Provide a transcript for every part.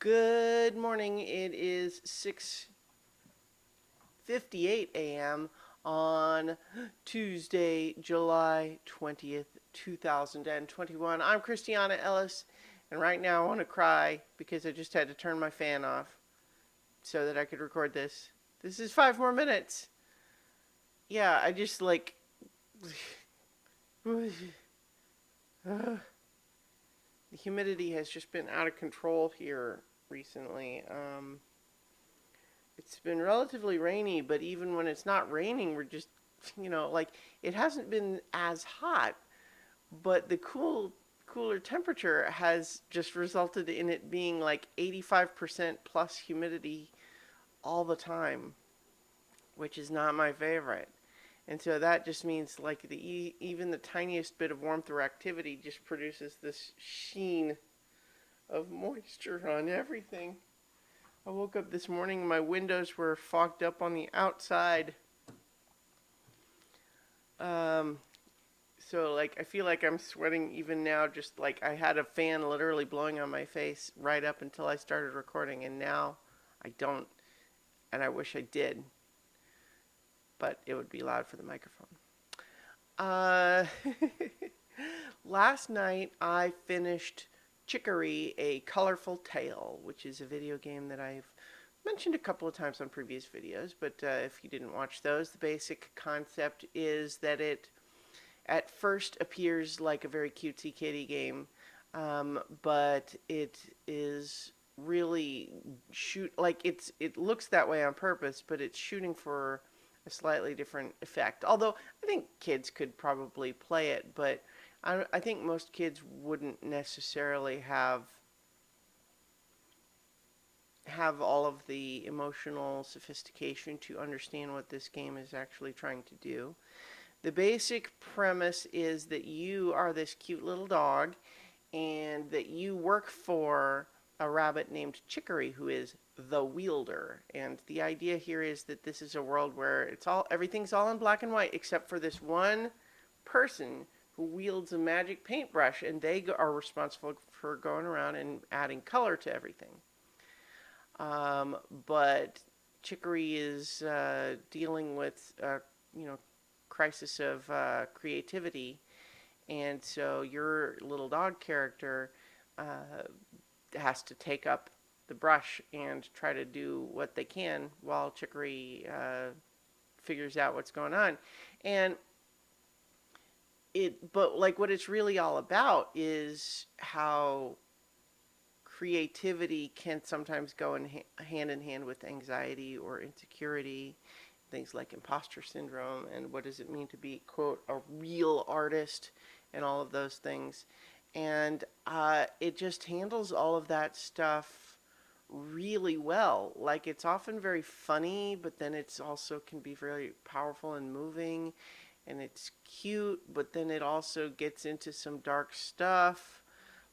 Good morning. It is 6:58 a.m. on Tuesday, July 20th, 2021. I'm Christiana Ellis, and right now I want to cry because I just had to turn my fan off so that I could record this. This is 5 more minutes. Yeah, I just like. The humidity has just been out of control here recently. It's been relatively rainy, but even when it's not raining, we're just, like it hasn't been as hot, but the cooler temperature has just resulted in it being like 85% plus humidity all the time, which is not my favorite. And so that just means like even the tiniest bit of warmth or activity just produces this sheen of moisture on everything. I woke up this morning, my windows were fogged up on the outside. Um, so like I feel like I'm sweating even now, just like I had a fan literally blowing on my face right up until I started recording, and now I don't, and I wish I did, but it would be loud for the microphone. Uh, Last night I finished Chicory, A Colorful Tale, which is a video game that I've mentioned a couple of times on previous videos, but if you didn't watch those, the basic concept is that it at first appears like a very cutesy kitty game, but it is really it looks that way on purpose, but it's shooting for a slightly different effect. Although I think kids could probably play it, but I think most kids wouldn't necessarily have all of the emotional sophistication to understand what this game is actually trying to do. The basic premise is that you are this cute little dog and that you work for a rabbit named Chicory, who is the wielder. And the idea here is that this is a world where everything's all in black and white except for this one person who wields a magic paintbrush, and they are responsible for going around and adding color to everything. But Chicory is dealing with crisis of creativity, and so your little dog character has to take up the brush and try to do what they can while Chicory figures out what's going on. And but like what it's really all about is how creativity can sometimes go hand in hand with anxiety or insecurity, things like imposter syndrome, and what does it mean to be, quote, a real artist, and all of those things. And it just handles all of that stuff really well. Like, it's often very funny, but then it's also can be very powerful and moving, and it's cute, but then it also gets into some dark stuff.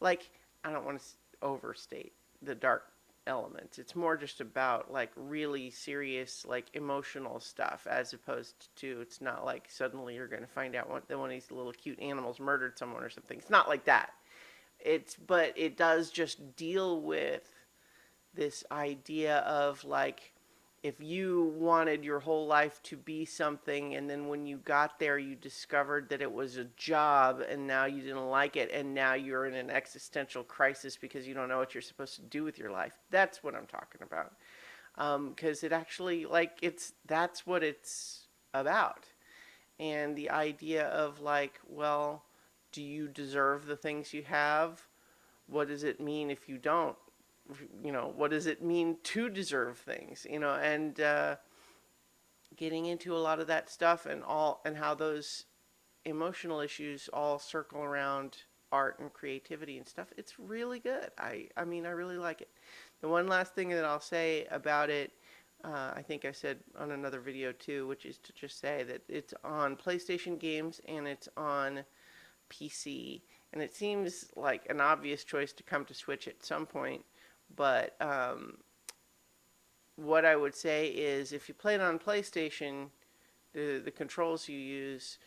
Like, I don't want to overstate the dark elements. It's more just about like really serious, like emotional stuff, as opposed to, it's not like suddenly you're going to find out that one of these little cute animals murdered someone or something. It's not like that. But it does just deal with this idea of like, if you wanted your whole life to be something, and then when you got there you discovered that it was a job, and now you didn't like it, and now you're in an existential crisis because you don't know what you're supposed to do with your life. That's what I'm talking about. Because it actually, like, that's what it's about. And the idea of like, well, do you deserve the things you have? What does it mean if you don't? What does it mean to deserve things? And getting into a lot of that stuff, and how those emotional issues all circle around art and creativity and stuff. It's really good. I mean, I really like it. The one last thing that I'll say about it, I think I said on another video too, which is to just say that it's on PlayStation games and it's on PC. And it seems like an obvious choice to come to Switch at some point. But what I would say is, if you play it on PlayStation, the controls you use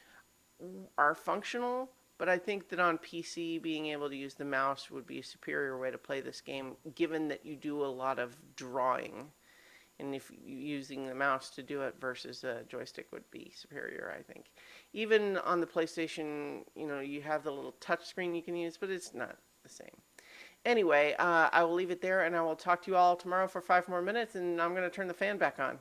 are functional, But I think that on PC, being able to use the mouse would be a superior way to play this game, given that you do a lot of drawing. And if using the mouse to do it versus a joystick would be superior, I think. Even on the PlayStation, you have the little touch screen you can use, but it's not the same. Anyway, I will leave it there, and I will talk to you all tomorrow for 5 more minutes, and I'm going to turn the fan back on.